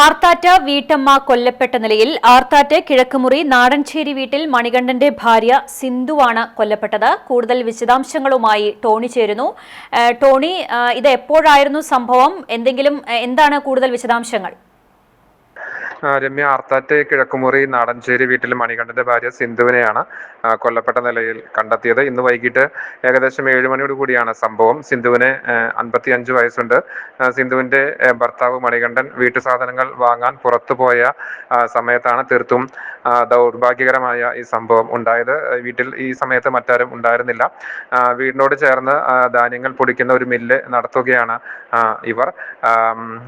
ആർത്താറ്റ വീട്ടമ്മ കൊല്ലപ്പെട്ട നിലയിൽ ആർത്താറ്റ് കിഴക്കുമുറി നാടൻചേരി വീട്ടിൽ മണികണ്ഠന്റെ ഭാര്യ സിന്ധുവാണ് കൊല്ലപ്പെട്ടത്. കൂടുതൽ വിശദാംശങ്ങളുമായി ടോണി ചേരുന്നു. ടോണി, ഇത് എപ്പോഴായിരുന്നു സംഭവം? എന്താണ് കൂടുതൽ വിശദാംശങ്ങൾ? രമ്യ, ആർത്താറ്റ് കിഴക്കുമുറി നാടൻചേരി വീട്ടിൽ മണികണ്ഠന്റെ ഭാര്യ സിന്ധുവിനെയാണ് കൊല്ലപ്പെട്ട നിലയിൽ കണ്ടെത്തിയത്. ഇന്ന് വൈകിട്ട് ഏകദേശം 7 മണിയോട് കൂടിയാണ് സംഭവം. സിന്ധുവിന് 55 വയസ്സുണ്ട്. സിന്ധുവിന്റെ ഭർത്താവ് മണികണ്ഠൻ വീട്ടു സാധനങ്ങൾ വാങ്ങാൻ പുറത്തുപോയ സമയത്താണ് തീർത്തും ദൗർഭാഗ്യകരമായ ഈ സംഭവം ഉണ്ടായത്. വീട്ടിൽ ഈ സമയത്ത് മറ്റാരും ഉണ്ടായിരുന്നില്ല. വീടിനോട് ചേർന്ന് ധാന്യങ്ങൾ പൊടിക്കുന്ന ഒരു മില്ല് നടത്തുകയാണ് ഇവർ.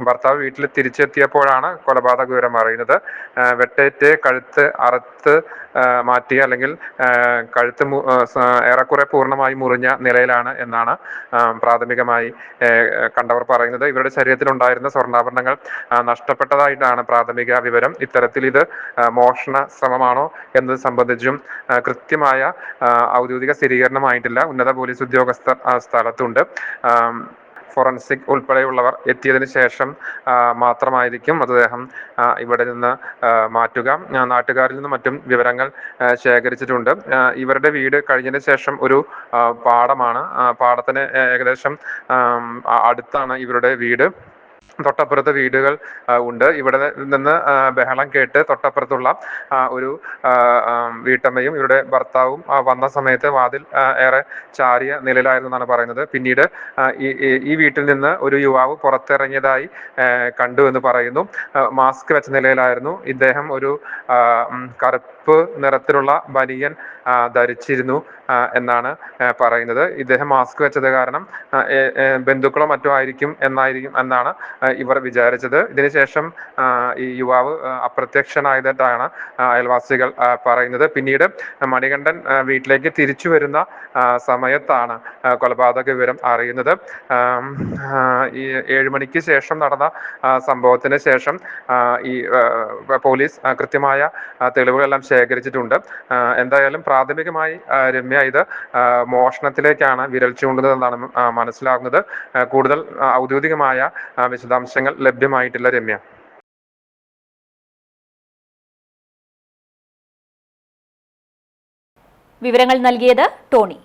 ഭർത്താവ് വീട്ടിൽ തിരിച്ചെത്തിയപ്പോഴാണ് കൊലപാതക വിവരം അറിയുന്നത്. വെട്ടേറ്റ് കഴുത്ത് അറുത്ത് മാറ്റിയ അല്ലെങ്കിൽ കഴുത്ത് ഏറെക്കുറെ പൂർണ്ണമായി മുറിഞ്ഞ നിലയിലാണ് എന്നാണ് പ്രാഥമികമായി കണ്ടവർ പറയുന്നത്. ഇവരുടെ ശരീരത്തിലുണ്ടായിരുന്ന സ്വർണ്ണാഭരണങ്ങൾ നഷ്ടപ്പെട്ടതായിട്ടാണ് പ്രാഥമിക വിവരം. ഇത്തരത്തിൽ ഇത് മോഷണ ശ്രമമാണോ എന്നത് സംബന്ധിച്ചും കൃത്യമായ ഔദ്യോഗിക സ്ഥിരീകരണമായിട്ടില്ല. ഉന്നത പോലീസ് ഉദ്യോഗസ്ഥർ സ്ഥലത്തുണ്ട്. ഫോറൻസിക് ഉൾപ്പെടെയുള്ളവർ എത്തിയതിനു ശേഷം മാത്രമായിരിക്കും മൃതദേഹം ഇവിടെ നിന്ന് മാറ്റുക. നാട്ടുകാരിൽ നിന്നും മറ്റും വിവരങ്ങൾ ശേഖരിച്ചിട്ടുണ്ട്. ഇവരുടെ വീട് കഴിഞ്ഞതിന് ശേഷം ഒരു പാടമാണ്. പാടത്തിന് ഏകദേശം അടുത്താണ് ഇവരുടെ വീട്. തൊട്ടപ്പുറത്ത് വീടുകൾ ഉണ്ട്. ഇവിടെ നിന്ന് ബഹളം കേട്ട് തൊട്ടപ്പുറത്തുള്ള ഒരു വീട്ടമ്മയും ഇവരുടെ ഭർത്താവും വന്ന സമയത്ത് വാതിൽ ഏറെ ചാരിയ നിലയിലായിരുന്നു എന്നാണ് പറയുന്നത്. പിന്നീട് ഈ വീട്ടിൽ നിന്ന് ഒരു യുവാവ് പുറത്തിറങ്ങിയതായി കണ്ടു എന്ന് പറയുന്നു. മാസ്ക് വെച്ച നിലയിലായിരുന്നു ഇദ്ദേഹം. ഒരു കറുപ്പ് നിറത്തിലുള്ള ബനിയൻ ധരിച്ചിരുന്നു എന്നാണ് പറയുന്നത്. ഇദ്ദേഹം മാസ്ക് വെച്ചത് കാരണം ബന്ധുക്കളോ മറ്റോ ആയിരിക്കും എന്നാണ് ഇവർ വിചാരിച്ചത്. ഇതിനുശേഷം ഈ യുവാവ് അപ്രത്യക്ഷനായതായിട്ടാണ് അയൽവാസികൾ പറയുന്നത്. പിന്നീട് മണികണ്ഠൻ വീട്ടിലേക്ക് തിരിച്ചു വരുന്ന സമയത്താണ് കൊലപാതക വിവരം അറിയുന്നത്. ഈ 7 മണിക്ക് ശേഷം നടന്ന സംഭവത്തിന് ശേഷം ഈ പോലീസ് കൃത്യമായ തെളിവുകളെല്ലാം ശേഖരിച്ചിട്ടുണ്ട്. എന്തായാലും പ്രാഥമികമായി രമ്യ, ഇത് മോഷണത്തിലേക്കാണ് വിരൽ ചൂണ്ടുന്നതെന്നാണ് മനസ്സിലാകുന്നത്. കൂടുതൽ ഔദ്യോഗികമായ വിശദാംശങ്ങൾ ലഭ്യമായിട്ടില്ല രമ്യ. വിവരങ്ങൾ നൽകിയത് ടോണി.